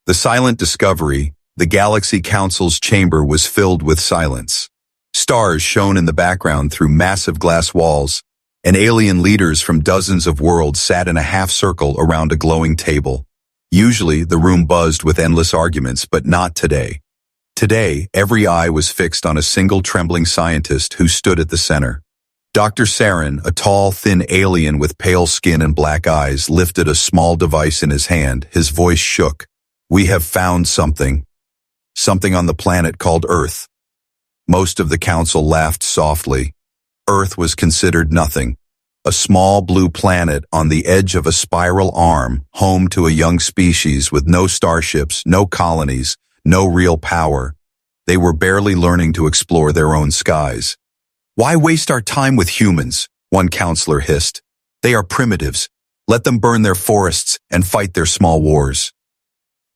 The silent discovery, the Galaxy Council's chamber was filled with silence. Stars shone in the background through massive glass walls, and alien leaders from dozens of worlds sat in a half-circle around a glowing table. Usually, the room buzzed with endless arguments, but not today. Today, every eye was fixed on a single trembling scientist who stood at the center. Dr. Saren, a tall, thin alien with pale skin and black eyes, lifted a small device in his hand. His voice shook. "We have found something. Something on the planet called Earth." Most of the council laughed softly. Earth was considered nothing. A small blue planet on the edge of a spiral arm, home to a young species with no starships, no colonies, no real power. They were barely learning to explore their own skies. "Why waste our time with humans?" one counselor hissed. "They are primitives. Let them burn their forests and fight their small wars."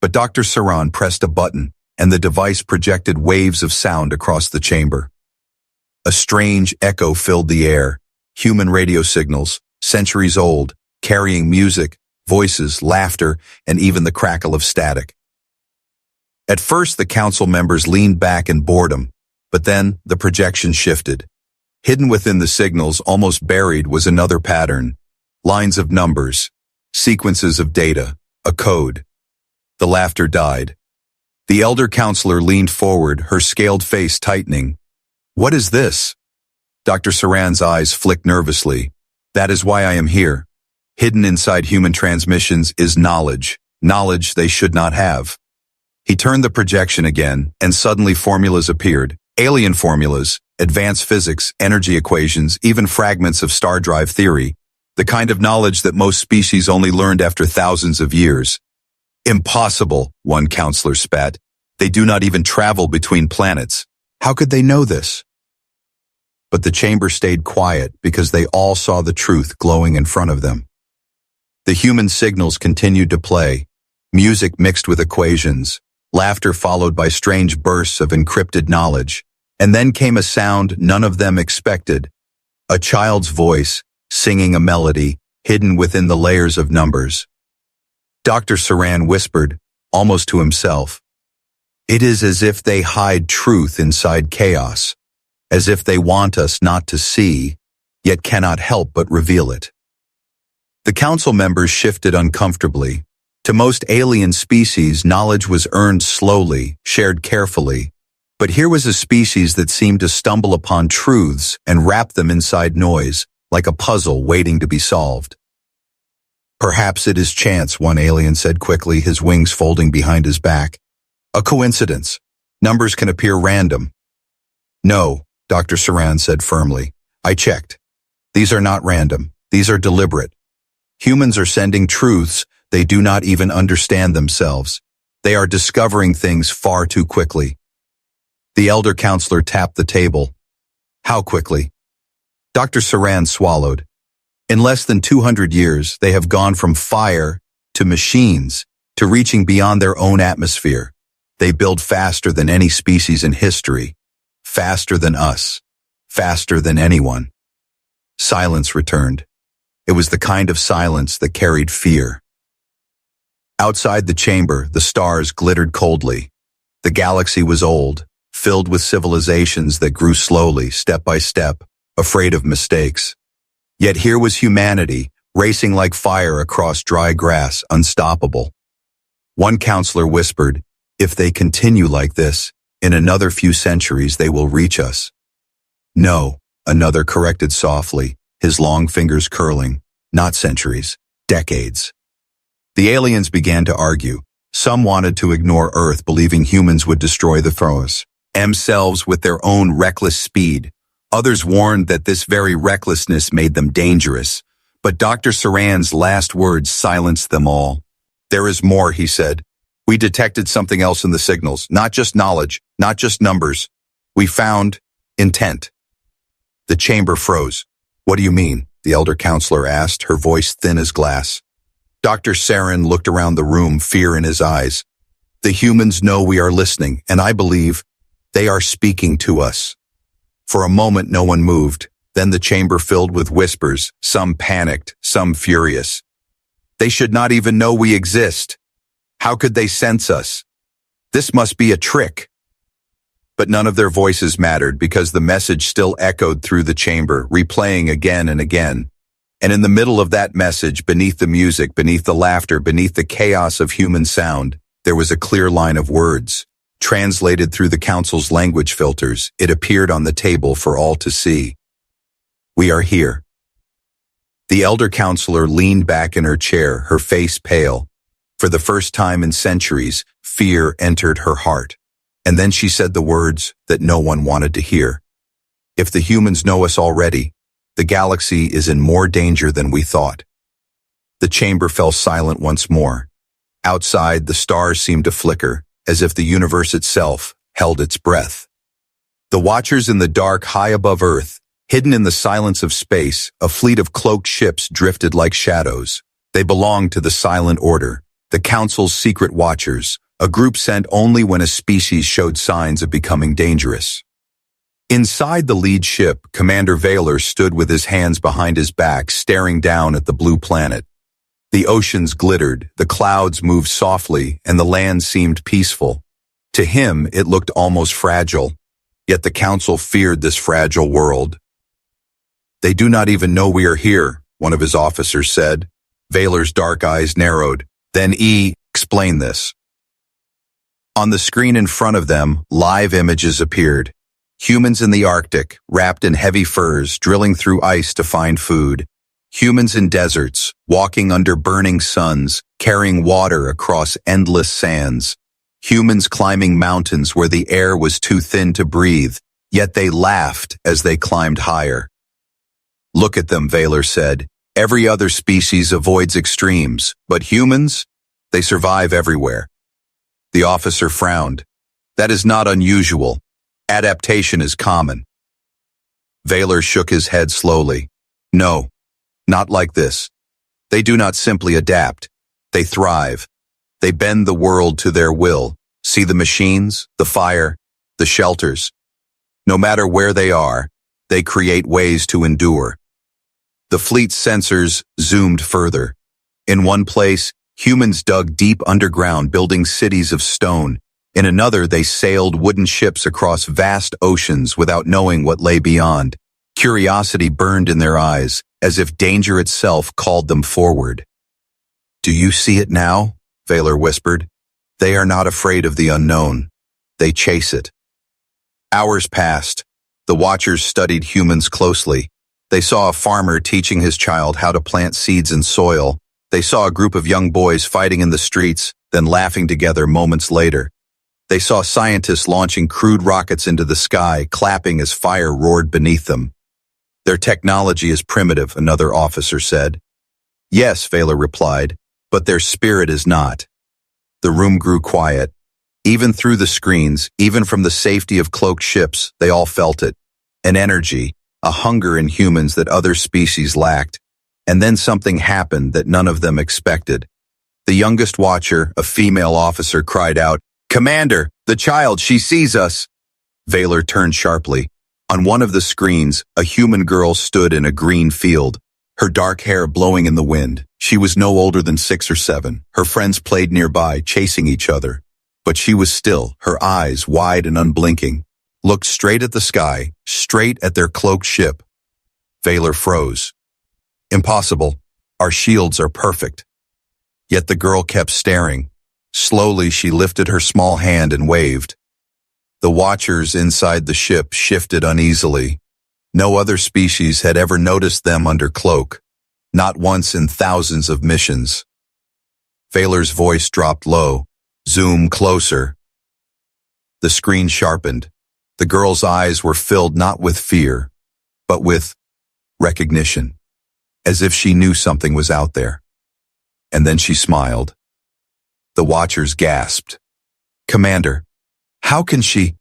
But Dr. Saran pressed a button, and the device projected waves of sound across the chamber. A strange echo filled the air, human radio signals, centuries old, carrying music, voices, laughter, and even the crackle of static. At first, the council members leaned back in boredom, but then the projection shifted. Hidden within the signals, almost buried, was another pattern. Lines of numbers, sequences of data, a code. The laughter died. The elder counselor leaned forward, her scaled face tightening. "What is this?" Dr. Saran's eyes flicked nervously. "That is why I am here. Hidden inside human transmissions is knowledge, knowledge they should not have." He turned the projection again, and suddenly formulas appeared. Alien formulas, advanced physics, energy equations, even fragments of star drive theory. The kind of knowledge that most species only learned after thousands of years. "Impossible," one counselor spat. "They do not even travel between planets. How could they know this?" But the chamber stayed quiet because they all saw the truth glowing in front of them. The human signals continued to play, music mixed with equations, laughter followed by strange bursts of encrypted knowledge. And then came a sound none of them expected. A child's voice, singing a melody, hidden within the layers of numbers. Dr. Saran whispered, almost to himself, "It is as if they hide truth inside chaos, as if they want us not to see, yet cannot help but reveal it." The council members shifted uncomfortably. To most alien species, knowledge was earned slowly, shared carefully. But here was a species that seemed to stumble upon truths and wrap them inside noise, like a puzzle waiting to be solved. "Perhaps it is chance," one alien said quickly, his wings folding behind his back. "A coincidence. Numbers can appear random." "No," Dr. Saran said firmly. "I checked. These are not random. These are deliberate. Humans are sending truths they do not even understand themselves. They are discovering things far too quickly." The elder counselor tapped the table. "How quickly?" Dr. Saran swallowed. "In less than 200 years, they have gone from fire to machines to reaching beyond their own atmosphere. They build faster than any species in history, faster than us, faster than anyone." Silence returned. It was the kind of silence that carried fear. Outside the chamber, the stars glittered coldly. The galaxy was old, filled with civilizations that grew slowly, step by step, afraid of mistakes. Yet here was humanity, racing like fire across dry grass, unstoppable. One counselor whispered, "If they continue like this, in another few centuries they will reach us." "No," another corrected softly, his long fingers curling. "Not centuries, decades." The aliens began to argue. Some wanted to ignore Earth, believing humans would destroy the themselves with their own reckless speed. Others warned that this very recklessness made them dangerous. But Dr. Saran's last words silenced them all. "There is more," he said. "We detected something else in the signals, not just knowledge, not just numbers. We found intent." The chamber froze. "What do you mean?" the elder counselor asked, her voice thin as glass. Dr. Saran looked around the room, fear in his eyes. "The humans know we are listening, and I believe they are speaking to us." For a moment no one moved, then the chamber filled with whispers, some panicked, some furious. "They should not even know we exist." How could they sense us? This must be a trick. But none of their voices mattered because the message still echoed through the chamber, replaying again and again. And in the middle of that message, beneath the music, beneath the laughter, beneath the chaos of human sound, there was a clear line of words. Translated through the council's language filters, it appeared on the table for all to see. We are here. The elder counselor leaned back in her chair, her face pale. For the first time in centuries, fear entered her heart. And then she said the words that no one wanted to hear. If the humans know us already, the galaxy is in more danger than we thought. The chamber fell silent once more. Outside, the stars seemed to flicker, as if the universe itself held its breath. The watchers in the dark high above Earth, hidden in the silence of space, a fleet of cloaked ships drifted like shadows. They belonged to the Silent Order, the Council's secret watchers, a group sent only when a species showed signs of becoming dangerous. Inside the lead ship, Commander Vaylor stood with his hands behind his back, staring down at the blue planet. The oceans glittered, the clouds moved softly, and the land seemed peaceful. To him, it looked almost fragile, yet the Council feared this fragile world. "They do not even know we are here," one of his officers said. Vaylor's dark eyes narrowed. Then explained this. On the screen in front of them, live images appeared. Humans in the Arctic, wrapped in heavy furs, drilling through ice to find food. Humans in deserts, walking under burning suns, carrying water across endless sands. Humans climbing mountains where the air was too thin to breathe, yet they laughed as they climbed higher. "Look at them," Vaylor said. "Every other species avoids extremes, but humans, they survive everywhere." The officer frowned. "That is not unusual. Adaptation is common." Vaylor shook his head slowly. "No, not like this. They do not simply adapt. They thrive. They bend the world to their will. See the machines, the fire, the shelters. No matter where they are, they create ways to endure." The fleet's sensors zoomed further. In one place, humans dug deep underground, building cities of stone. In another, they sailed wooden ships across vast oceans without knowing what lay beyond. Curiosity burned in their eyes, as if danger itself called them forward. "Do you see it now?" Vaylor whispered. "They are not afraid of the unknown. They chase it." Hours passed. The watchers studied humans closely. They saw a farmer teaching his child how to plant seeds in soil. They saw a group of young boys fighting in the streets, then laughing together moments later. They saw scientists launching crude rockets into the sky, clapping as fire roared beneath them. "Their technology is primitive," another officer said. "Yes," Vaylor replied, "but their spirit is not." The room grew quiet. Even through the screens, even from the safety of cloaked ships, they all felt it. An energy, a hunger in humans that other species lacked. And then something happened that none of them expected. The youngest watcher, a female officer, cried out, "Commander, the child, she sees us!" Vaylor turned sharply. On one of the screens, a human girl stood in a green field, her dark hair blowing in the wind. She was no older than 6 or 7. Her friends played nearby, chasing each other. But she was still, her eyes wide and unblinking, looked straight at the sky, straight at their cloaked ship. Vaylor froze. "Impossible. Our shields are perfect." Yet the girl kept staring. Slowly, she lifted her small hand and waved. The watchers inside the ship shifted uneasily. No other species had ever noticed them under cloak, not once in thousands of missions. Vaylor's voice dropped low. "Zoom closer." The screen sharpened. The girl's eyes were filled not with fear, but with recognition, as if she knew something was out there. And then she smiled. The watchers gasped. "Commander, how can she?"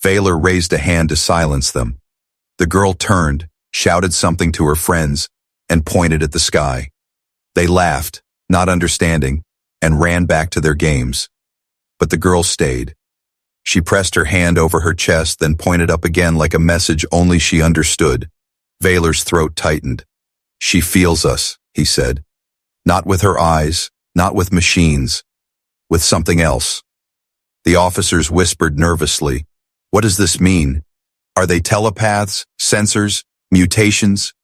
Vaylor raised a hand to silence them. The girl turned, shouted something to her friends, and pointed at the sky. They laughed, not understanding, and ran back to their games. But the girl stayed. She pressed her hand over her chest, then pointed up again like a message only she understood. Vaylor's throat tightened. "She feels us," he said. "Not with her eyes, not with machines, with something else. The officers whispered nervously. What does this mean? Are they telepaths, sensors, mutations?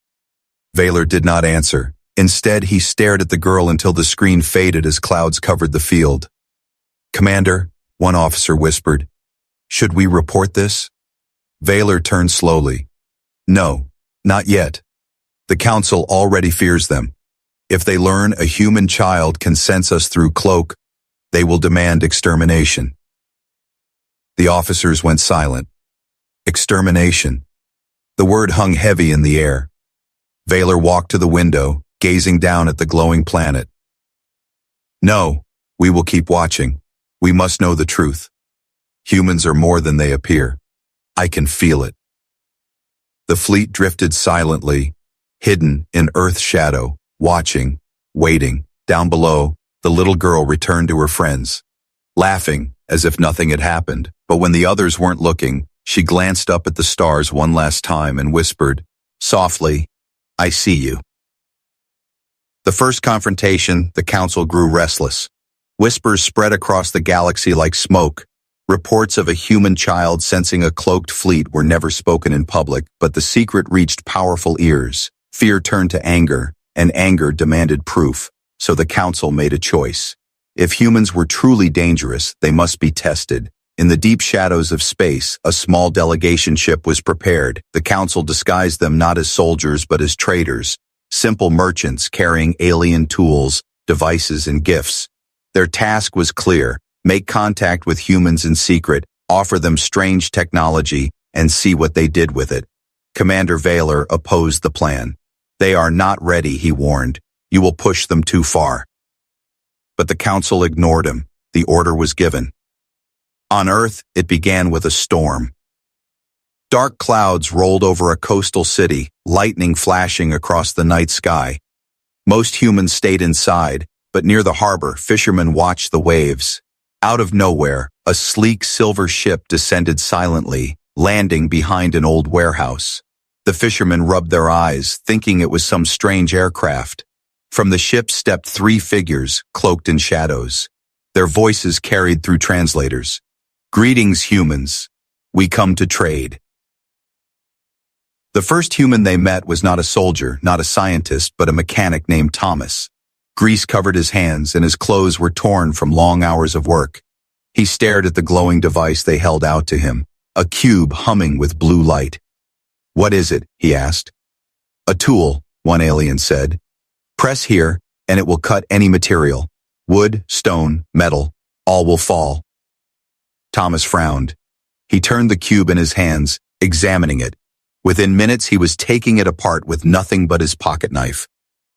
Vaylor did not answer. Instead, he stared at the girl until the screen faded as clouds covered the field. Commander, one officer whispered. Should we report this? Vaylor turned slowly. No, not yet. The Council already fears them. If they learn a human child can sense us through cloak, they will demand extermination. The officers went silent. Extermination. The word hung heavy in the air. Vaylor walked to the window, gazing down at the glowing planet. No, we will keep watching. We must know the truth. Humans are more than they appear. I can feel it. The fleet drifted silently, hidden in Earth's shadow, watching, waiting. Down below, the little girl returned to her friends, laughing as if nothing had happened. But when the others weren't looking, she glanced up at the stars one last time and whispered, softly, I see you. The first confrontation, the Council grew restless. Whispers spread across the galaxy like smoke. Reports of a human child sensing a cloaked fleet were never spoken in public, but the secret reached powerful ears. Fear turned to anger, and anger demanded proof, so the Council made a choice. If humans were truly dangerous, they must be tested. In the deep shadows of space, a small delegation ship was prepared. The Council disguised them not as soldiers but as traders, simple merchants carrying alien tools, devices, and gifts. Their task was clear: make contact with humans in secret, offer them strange technology, and see what they did with it. Commander Vaylor opposed the plan. They are not ready, he warned. You will push them too far. But the Council ignored him. The order was given. On Earth, it began with a storm. Dark clouds rolled over a coastal city, lightning flashing across the night sky. Most humans stayed inside, but near the harbor, fishermen watched the waves. Out of nowhere, a sleek silver ship descended silently, landing behind an old warehouse. The fishermen rubbed their eyes, thinking it was some strange aircraft. From the ship stepped three figures, cloaked in shadows. Their voices carried through translators. Greetings, humans. We come to trade. The first human they met was not a soldier, not a scientist, but a mechanic named Thomas. Grease covered his hands and his clothes were torn from long hours of work. He stared at the glowing device they held out to him, a cube humming with blue light. What is it? He asked. A tool, one alien said. Press here, and it will cut any material. Wood, stone, metal, all will fall. Thomas frowned. He turned the cube in his hands, examining it. Within minutes, he was taking it apart with nothing but his pocket knife.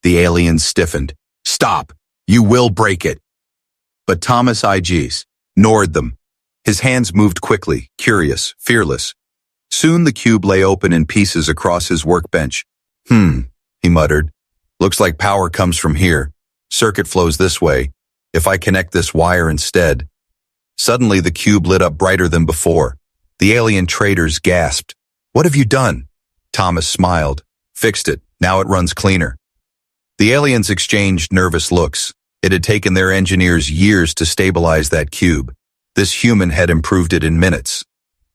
The alien stiffened. Stop! You will break it! But Thomas ignored them. His hands moved quickly, curious, fearless. Soon the cube lay open in pieces across his workbench. He muttered. Looks like power comes from here. Circuit flows this way. If I connect this wire instead. Suddenly the cube lit up brighter than before. The alien traders gasped. What have you done? Thomas smiled. Fixed it. Now it runs cleaner. The aliens exchanged nervous looks. It had taken their engineers years to stabilize that cube. This human had improved it in minutes.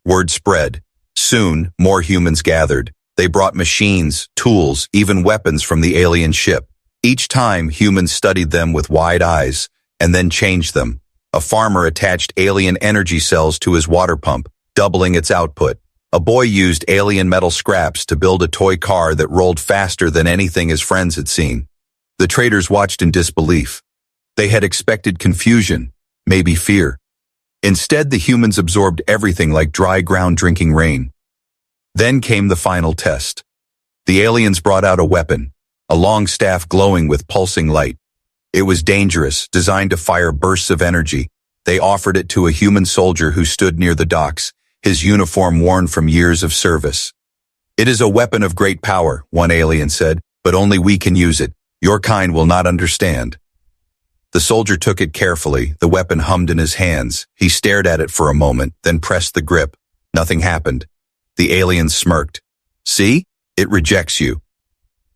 Word spread. Soon, more humans gathered. They brought machines, tools, even weapons from the alien ship. Each time, humans studied them with wide eyes, and then changed them. A farmer attached alien energy cells to his water pump, doubling its output. A boy used alien metal scraps to build a toy car that rolled faster than anything his friends had seen. The traders watched in disbelief. They had expected confusion, maybe fear. Instead, the humans absorbed everything like dry ground drinking rain. Then came the final test. The aliens brought out a weapon, a long staff glowing with pulsing light. It was dangerous, designed to fire bursts of energy. They offered it to a human soldier who stood near the docks, his uniform worn from years of service. It is a weapon of great power, one alien said, but only we can use it. Your kind will not understand. The soldier took it carefully, the weapon hummed in his hands. He stared at it for a moment, then pressed the grip. Nothing happened. The alien smirked. See? It rejects you.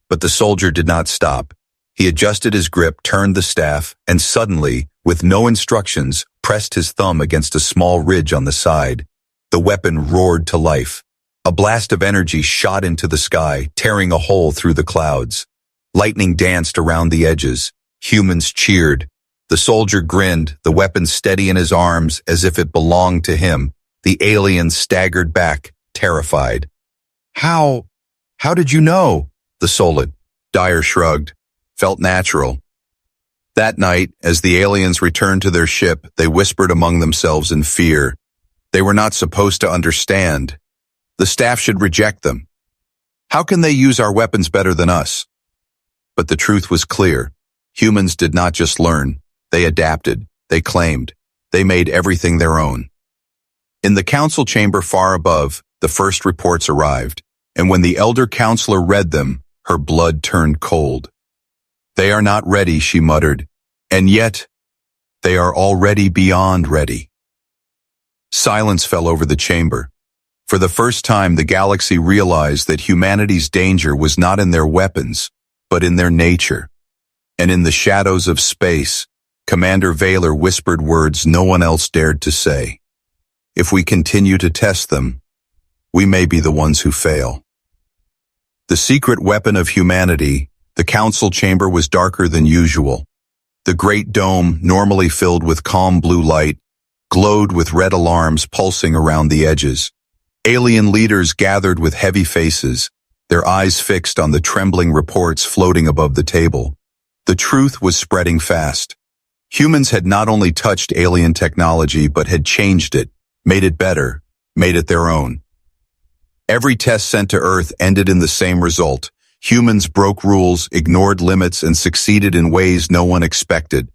But the soldier did not stop. He adjusted his grip, turned the staff, and suddenly, with no instructions, pressed his thumb against a small ridge on the side. The weapon roared to life. A blast of energy shot into the sky, tearing a hole through the clouds. Lightning danced around the edges. Humans cheered. The soldier grinned, the weapon steady in his arms as if it belonged to him. The alien staggered back, terrified. How did you know? The Solid. Dyer shrugged. Felt natural. That night, as the aliens returned to their ship, they whispered among themselves in fear. They were not supposed to understand. The staff should reject them. How can they use our weapons better than us? But the truth was clear. Humans did not just learn. They adapted. They claimed. They made everything their own. In the council chamber far above, the first reports arrived, and when the elder counselor read them, her blood turned cold. They are not ready, she muttered, and yet they are already beyond ready. Silence fell over the chamber. For the first time, the galaxy realized that humanity's danger was not in their weapons, but in their nature. And in the shadows of space, Commander Vaylor whispered words no one else dared to say. If we continue to test them, we may be the ones who fail. The secret weapon of humanity, the council chamber, was darker than usual. The great dome, normally filled with calm blue light, glowed with red alarms pulsing around the edges. Alien leaders gathered with heavy faces, their eyes fixed on the trembling reports floating above the table. The truth was spreading fast. Humans had not only touched alien technology, but had changed it, made it better, made it their own. Every test sent to Earth ended in the same result. Humans broke rules, ignored limits, and succeeded in ways no one expected.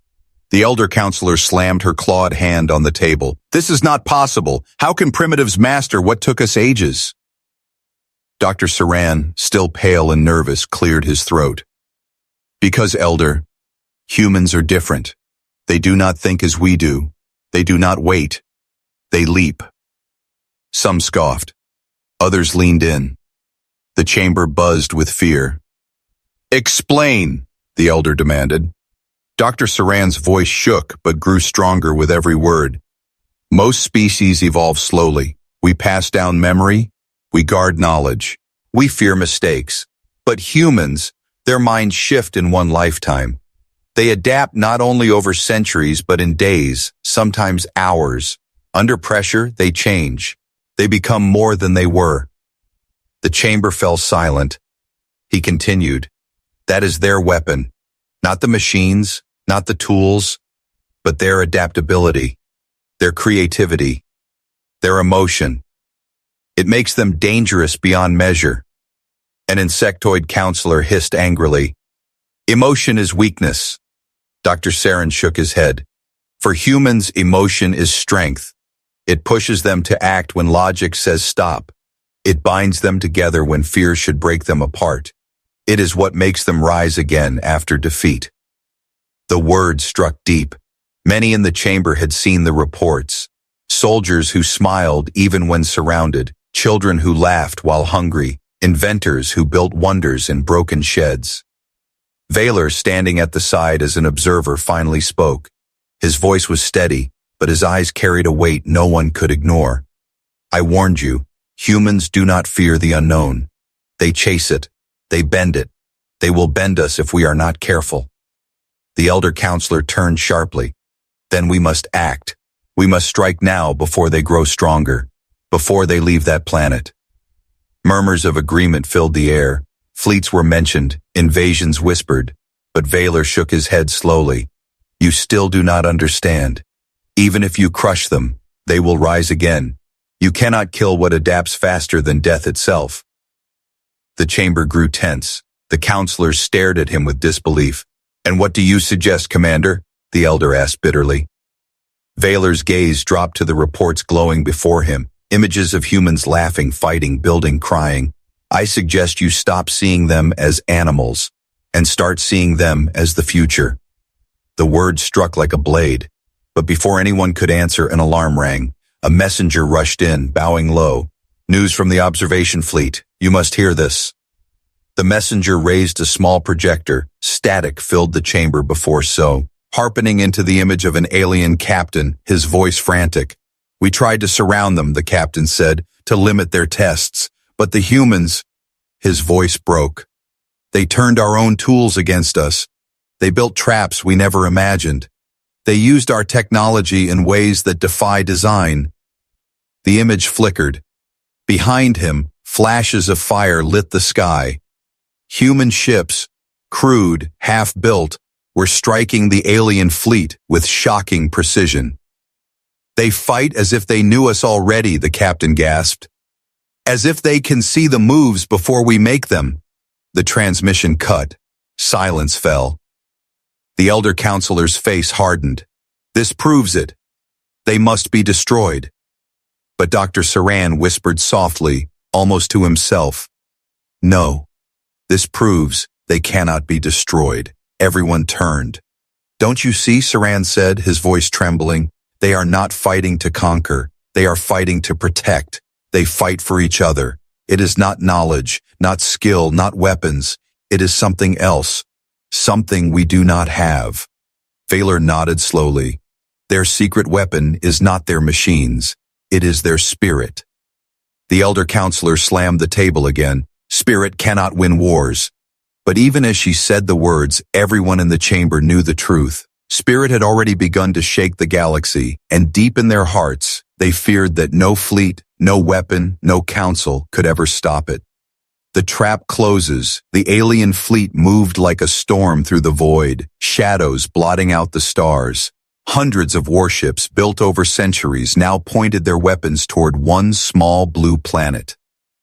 The elder counselor slammed her clawed hand on the table. This is not possible. How can primitives master what took us ages? Dr. Saran, still pale and nervous, cleared his throat. Because, Elder, humans are different. They do not think as we do. They do not wait. They leap. Some scoffed. Others leaned in. The chamber buzzed with fear. Explain, the elder demanded. Dr. Saran's voice shook but grew stronger with every word. Most species evolve slowly. We pass down memory. We guard knowledge. We fear mistakes. But humans, their minds shift in one lifetime. They adapt not only over centuries but in days, sometimes hours. Under pressure, they change. They become more than they were. The chamber fell silent. He continued, that is their weapon. Not the machines, not the tools, but their adaptability, their creativity, their emotion. It makes them dangerous beyond measure. An insectoid counselor hissed angrily. Emotion is weakness. Dr. Saran shook his head. For humans, emotion is strength. It pushes them to act when logic says stop. It binds them together when fear should break them apart. It is what makes them rise again after defeat. The words struck deep. Many in the chamber had seen the reports. Soldiers who smiled even when surrounded, children who laughed while hungry, inventors who built wonders in broken sheds. Vaylor, standing at the side as an observer, finally spoke. His voice was steady, but his eyes carried a weight no one could ignore. I warned you, humans do not fear the unknown. They chase it. They bend it. They will bend us if we are not careful. The elder counselor turned sharply. Then we must act. We must strike now before they grow stronger, before they leave that planet. Murmurs of agreement filled the air. Fleets were mentioned, invasions whispered, but Vaylor shook his head slowly. You still do not understand. Even if you crush them, they will rise again. You cannot kill what adapts faster than death itself. The chamber grew tense. The counselors stared at him with disbelief. And what do you suggest, Commander? The elder asked bitterly. Vaylor's gaze dropped to the reports glowing before him, images of humans laughing, fighting, building, crying. I suggest you stop seeing them as animals and start seeing them as the future. The word struck like a blade, but before anyone could answer, an alarm rang. A messenger rushed in, bowing low. News from the observation fleet. You must hear this. The messenger raised a small projector. Static filled the chamber before so. harpening into the image of an alien captain, his voice frantic. We tried to surround them, the captain said, to limit their tests, but the humans, his voice broke. They turned our own tools against us. They built traps we never imagined. They used our technology in ways that defy design. The image flickered. Behind him, flashes of fire lit the sky. Human ships, crude, half-built, were striking the alien fleet with shocking precision. They fight as if they knew us already, the captain gasped. As if they can see the moves before we make them. The transmission cut. Silence fell. The elder counselor's face hardened. This proves it. They must be destroyed. But Dr. Saran whispered softly, almost to himself. No. This proves they cannot be destroyed. Everyone turned. Don't you see, Saran said, his voice trembling. They are not fighting to conquer. They are fighting to protect. They fight for each other. It is not knowledge, not skill, not weapons. It is something else. Something we do not have. Vaylor nodded slowly. Their secret weapon is not their machines. It is their spirit. The elder counselor slammed the table again. Spirit cannot win wars. But even as she said the words, everyone in the chamber knew the truth. Spirit had already begun to shake the galaxy, and deep in their hearts, they feared that no fleet, no weapon, no council could ever stop it. The trap closes. The alien fleet moved like a storm through the void, shadows blotting out the stars. Hundreds of warships built over centuries now pointed their weapons toward one small blue planet,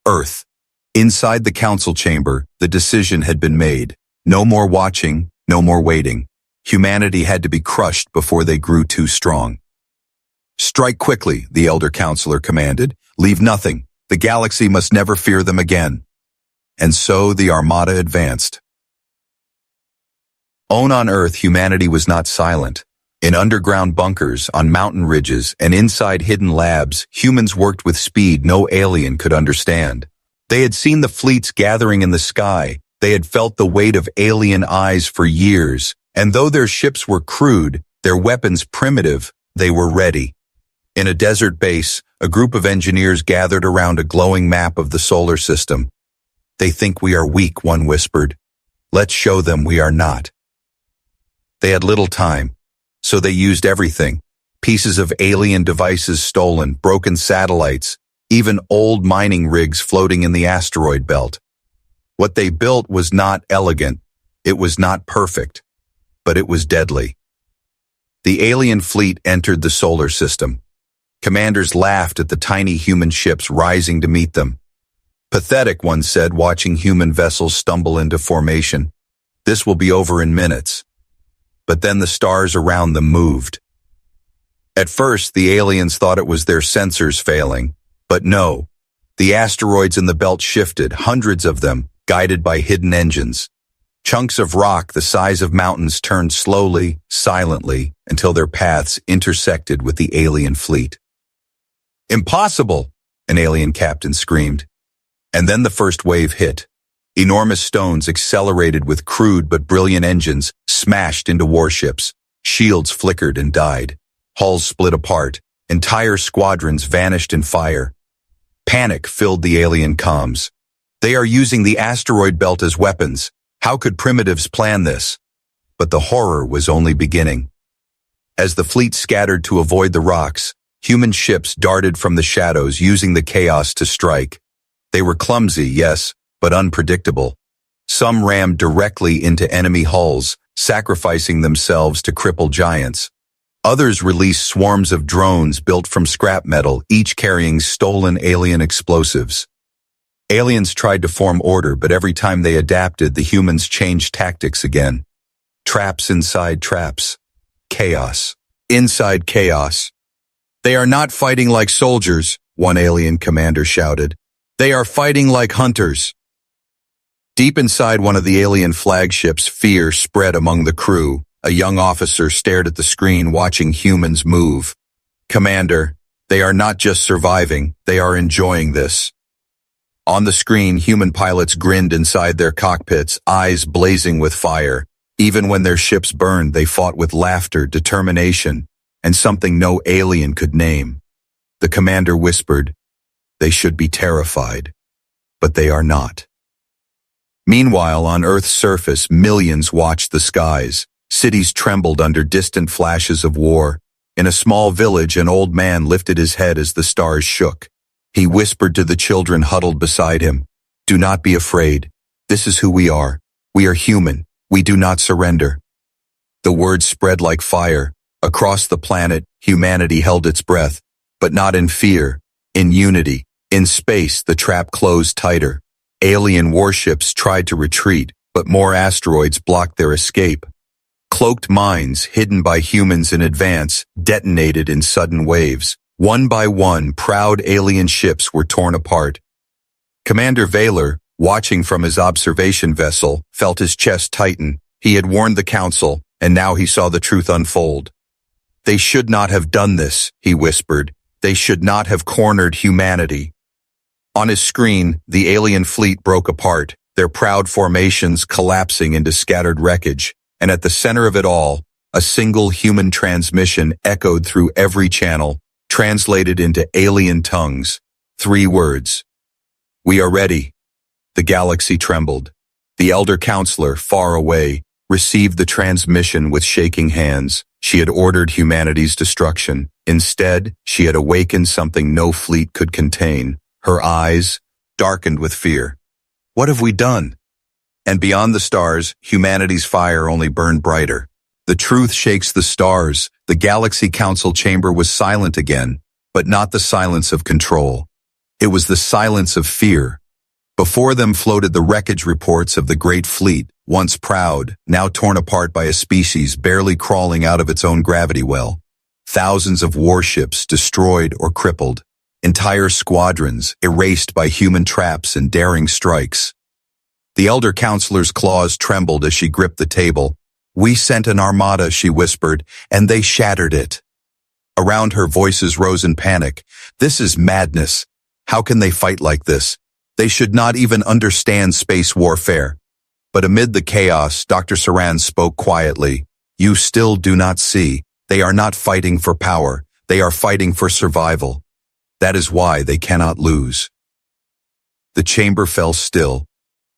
Earth. Inside the council chamber, the decision had been made. No more watching, no more waiting. Humanity had to be crushed before they grew too strong. Strike quickly, the elder counselor commanded. Leave nothing. The galaxy must never fear them again. And so the armada advanced. On Earth, humanity was not silent. In underground bunkers, on mountain ridges, and inside hidden labs, humans worked with speed no alien could understand. They had seen the fleets gathering in the sky. They had felt the weight of alien eyes for years. And though their ships were crude, their weapons primitive, they were ready. In a desert base, a group of engineers gathered around a glowing map of the solar system. They think we are weak, one whispered. Let's show them we are not. They had little time, so they used everything. Pieces of alien devices stolen, broken satellites, even old mining rigs floating in the asteroid belt. What they built was not elegant, it was not perfect, but it was deadly. The alien fleet entered the solar system. Commanders laughed at the tiny human ships rising to meet them. Pathetic, one said, watching human vessels stumble into formation. This will be over in minutes. But then the stars around them moved. At first, the aliens thought it was their sensors failing. But no, the asteroids in the belt shifted, hundreds of them, guided by hidden engines. Chunks of rock the size of mountains turned slowly, silently, until their paths intersected with the alien fleet. Impossible, an alien captain screamed. And then the first wave hit. Enormous stones accelerated with crude but brilliant engines, smashed into warships. Shields flickered and died. Hulls split apart. Entire squadrons vanished in fire. Panic filled the alien comms. They are using the asteroid belt as weapons. How could primitives plan this? But the horror was only beginning. As the fleet scattered to avoid the rocks, human ships darted from the shadows using the chaos to strike. They were clumsy, yes, but unpredictable. Some rammed directly into enemy hulls, sacrificing themselves to cripple giants. Others released swarms of drones built from scrap metal, each carrying stolen alien explosives. Aliens tried to form order, but every time they adapted, the humans changed tactics again. Traps inside traps. Chaos. Inside chaos. They are not fighting like soldiers, one alien commander shouted. They are fighting like hunters. Deep inside one of the alien flagships, fear spread among the crew. A young officer stared at the screen, watching humans move. Commander, they are not just surviving, they are enjoying this. On the screen, human pilots grinned inside their cockpits, eyes blazing with fire. Even when their ships burned, they fought with laughter, determination, and something no alien could name. The commander whispered, "They should be terrified, but they are not." Meanwhile, on Earth's surface, millions watched the skies. Cities trembled under distant flashes of war. In a small village, an old man lifted his head as the stars shook. He whispered to the children huddled beside him, "Do not be afraid. This is who we are. We are human. We do not surrender." The words spread like fire. Across the planet, humanity held its breath, but not in fear, in unity. In space, the trap closed tighter. Alien warships tried to retreat, but more asteroids blocked their escape. Cloaked mines, hidden by humans in advance, detonated in sudden waves. One by one, proud alien ships were torn apart. Commander Vaylor, watching from his observation vessel, felt his chest tighten. He had warned the council, and now he saw the truth unfold. "They should not have done this," he whispered. "They should not have cornered humanity." On his screen, the alien fleet broke apart, their proud formations collapsing into scattered wreckage, and at the center of it all, a single human transmission echoed through every channel, translated into alien tongues. 3 words. "We are ready." The galaxy trembled. The elder counselor, far away, received the transmission with shaking hands. She had ordered humanity's destruction. Instead, she had awakened something no fleet could contain. Her eyes darkened with fear. "What have we done?" And beyond the stars, humanity's fire only burned brighter. The truth shakes the stars. The Galaxy Council chamber was silent again, but not the silence of control. It was the silence of fear. Before them floated the wreckage reports of the great fleet, once proud, now torn apart by a species barely crawling out of its own gravity well. Thousands of warships destroyed or crippled. Entire squadrons erased by human traps and daring strikes. The elder counselor's claws trembled as she gripped the table. "We sent an armada," she whispered, "and they shattered it." Around her, voices rose in panic. "This is madness. How can they fight like this? They should not even understand space warfare." But amid the chaos, Dr. Saran spoke quietly. "You still do not see. They are not fighting for power. They are fighting for survival. That is why they cannot lose." The chamber fell still.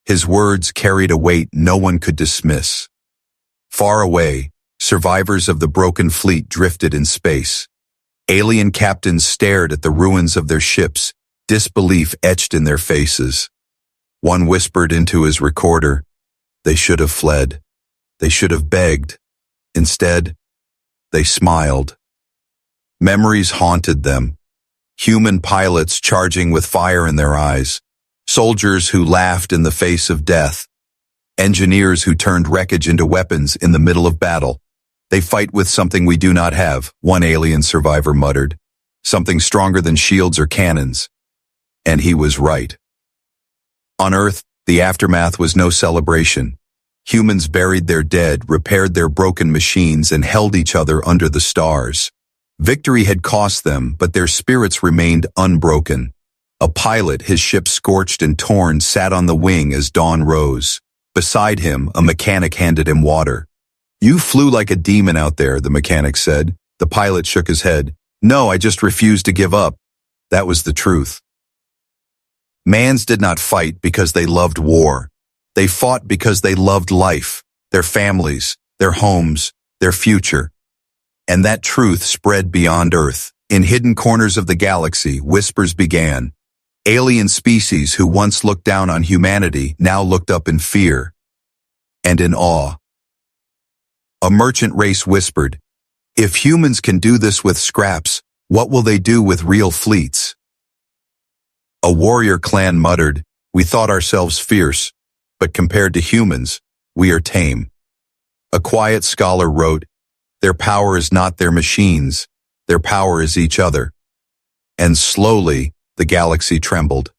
His words carried a weight no one could dismiss. Far away, survivors of the broken fleet drifted in space. Alien captains stared at the ruins of their ships, disbelief etched in their faces. One whispered into his recorder, "They should have fled. They should have begged. Instead, they smiled." Memories haunted them. Human pilots charging with fire in their eyes. Soldiers who laughed in the face of death. Engineers who turned wreckage into weapons in the middle of battle. "They fight with something we do not have," one alien survivor muttered. "Something stronger than shields or cannons." And he was right. On Earth, the aftermath was no celebration. Humans buried their dead, repaired their broken machines, and held each other under the stars. Victory had cost them, but their spirits remained unbroken. A pilot, his ship scorched and torn, sat on the wing as dawn rose. Beside him, a mechanic handed him water. "You flew like a demon out there," the mechanic said. The pilot shook his head. "No, I just refused to give up." That was the truth. Mans did not fight because they loved war. They fought because they loved life, their families, their homes, their future. And that truth spread beyond Earth. In hidden corners of the galaxy, whispers began. Alien species who once looked down on humanity now looked up in fear and in awe. A merchant race whispered, "If humans can do this with scraps, what will they do with real fleets?" A warrior clan muttered, "We thought ourselves fierce, but compared to humans, we are tame." A quiet scholar wrote, "Their power is not their machines, their power is each other." And slowly, the galaxy trembled.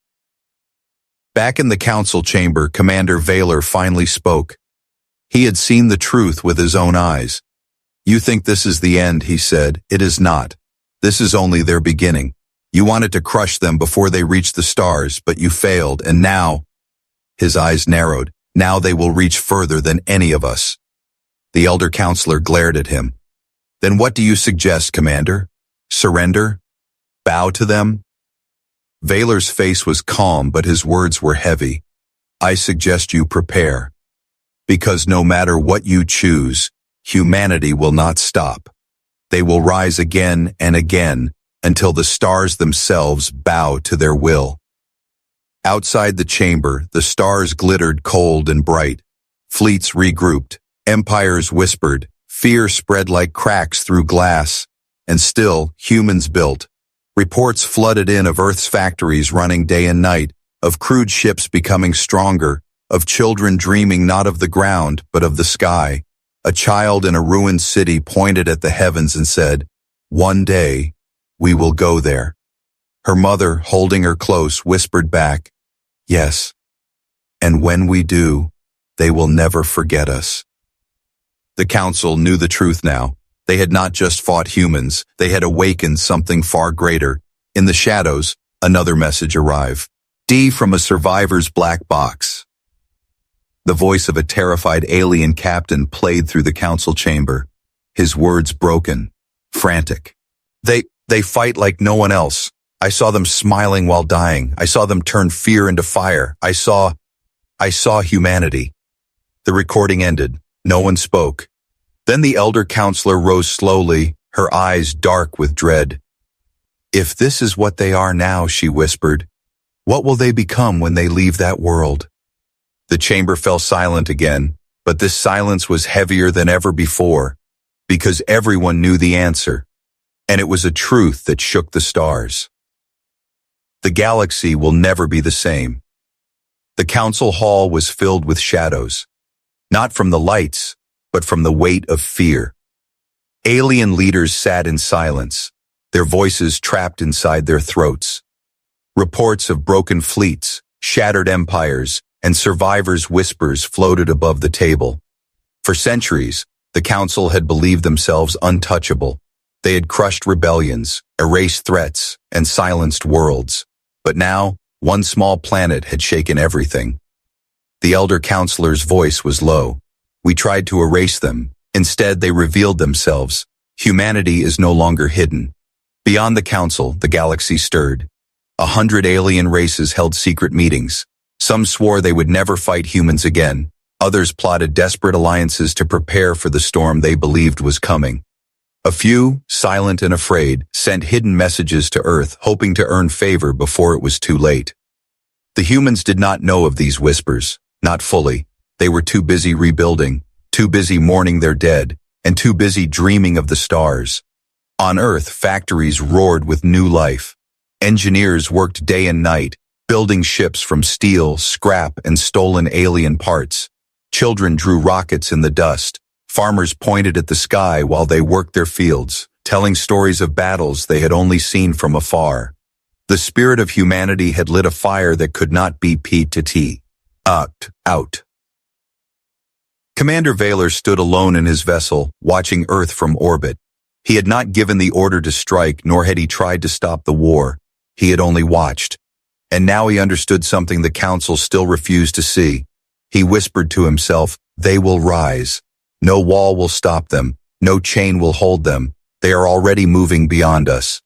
Back in the council chamber, Commander Vaylor finally spoke. He had seen the truth with his own eyes. "You think this is the end," he said. "It is not. This is only their beginning. You wanted to crush them before they reached the stars, but you failed, and now—" His eyes narrowed. "Now they will reach further than any of us." The elder counselor glared at him. Then what do you suggest, Commander? Surrender? Bow to them? Vaylor's face was calm, but his words were heavy. I suggest you prepare. Because no matter what you choose, humanity will not stop. They will rise again and again until the stars themselves bow to their will. Outside the chamber, the stars glittered cold and bright. Fleets regrouped, empires whispered, fear spread like cracks through glass, and still humans built. Reports flooded in of Earth's factories running day and night, of crude ships becoming stronger, of children dreaming not of the ground but of the sky. A child in a ruined city pointed at the heavens and said, "One day, we will go there." Her mother, holding her close, whispered back, "Yes. And when we do, they will never forget us." The council knew the truth now. They had not just fought humans, they had awakened something far greater. In the shadows, another message arrived. D from a survivor's black box. The voice of a terrified alien captain played through the council chamber, his words broken, frantic. They fight like no one else. I saw them smiling while dying. I saw them turn fear into fire. I saw humanity. The recording ended. No one spoke. Then the elder counselor rose slowly, her eyes dark with dread. If this is what they are now, she whispered, what will they become when they leave that world? The chamber fell silent again, but this silence was heavier than ever before, because everyone knew the answer, and it was a truth that shook the stars. The galaxy will never be the same. The council hall was filled with shadows, not from the lights, but from the weight of fear. Alien leaders sat in silence, their voices trapped inside their throats. Reports of broken fleets, shattered empires, and survivors' whispers floated above the table. For centuries, the council had believed themselves untouchable. They had crushed rebellions, erased threats, and silenced worlds. But now, one small planet had shaken everything. The elder counselor's voice was low. We tried to erase them. Instead, they revealed themselves. Humanity is no longer hidden. Beyond the council, the galaxy stirred. 100 alien races held secret meetings. Some swore they would never fight humans again. Others plotted desperate alliances to prepare for the storm they believed was coming. A few, silent and afraid, sent hidden messages to Earth, hoping to earn favor before it was too late. The humans did not know of these whispers, not fully. They were too busy rebuilding, too busy mourning their dead, and too busy dreaming of the stars. On Earth, factories roared with new life. Engineers worked day and night, building ships from steel, scrap, and stolen alien parts. Children drew rockets in the dust. Farmers pointed at the sky while they worked their fields, telling stories of battles they had only seen from afar. The spirit of humanity had lit a fire that could not be put out. Commander Vaylor stood alone in his vessel, watching Earth from orbit. He had not given the order to strike, nor had he tried to stop the war. He had only watched. And now he understood something the council still refused to see. He whispered to himself, "They will rise. No wall will stop them. No chain will hold them. They are already moving beyond us."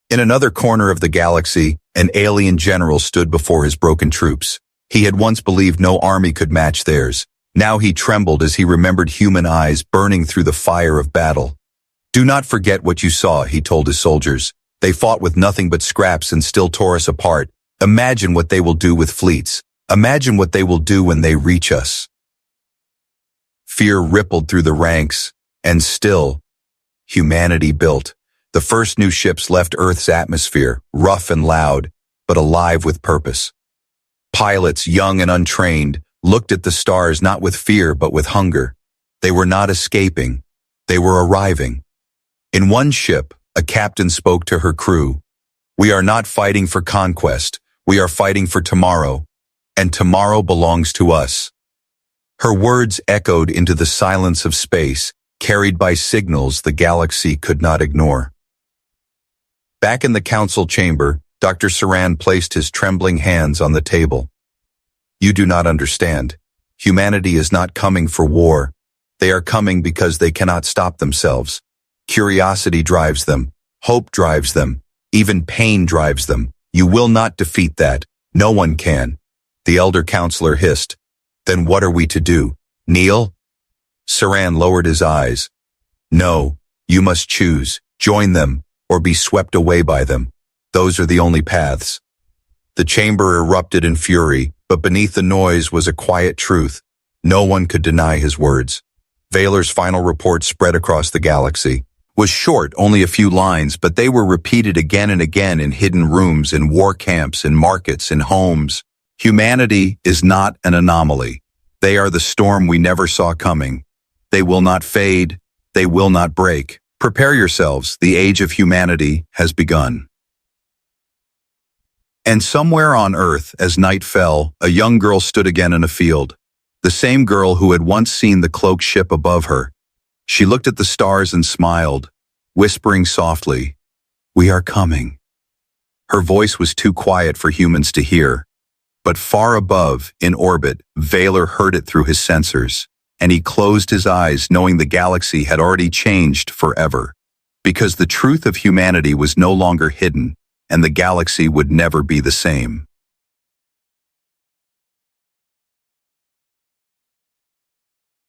In another corner of the galaxy, an alien general stood before his broken troops. He had once believed no army could match theirs. Now he trembled as he remembered human eyes burning through the fire of battle. "Do not forget what you saw," he told his soldiers. "They fought with nothing but scraps and still tore us apart. Imagine what they will do with fleets. Imagine what they will do when they reach us." Fear rippled through the ranks, and still, humanity built. The first new ships left Earth's atmosphere, rough and loud, but alive with purpose. Pilots, young and untrained, looked at the stars not with fear but with hunger. They were not escaping. They were arriving. In one ship, a captain spoke to her crew. "We are not fighting for conquest. We are fighting for tomorrow, and tomorrow belongs to us." Her words echoed into the silence of space, carried by signals the galaxy could not ignore. Back in the council chamber, Dr. Saran placed his trembling hands on the table. "You do not understand. Humanity is not coming for war. They are coming because they cannot stop themselves. Curiosity drives them. Hope drives them. Even pain drives them. You will not defeat that. No one can. The elder counselor hissed. Then what are we to do? Kneel? Saran lowered his eyes. No, you must choose. Join them, or be swept away by them. Those are the only paths. The chamber erupted in fury, but beneath the noise was a quiet truth. No one could deny his words. Vaylor's final report spread across the galaxy. Was short, only a few lines, but they were repeated again and again in hidden rooms, in war camps, in markets, in homes. Humanity is not an anomaly. They are the storm we never saw coming. They will not fade. They will not break. Prepare yourselves. The age of humanity has begun. And somewhere on Earth, as night fell, a young girl stood again in a field. The same girl who had once seen the cloaked ship above her. She looked at the stars and smiled, whispering softly, "We are coming." Her voice was too quiet for humans to hear. But far above, in orbit, Vaylor heard it through his sensors, and he closed his eyes knowing the galaxy had already changed forever. Because the truth of humanity was no longer hidden, and the galaxy would never be the same.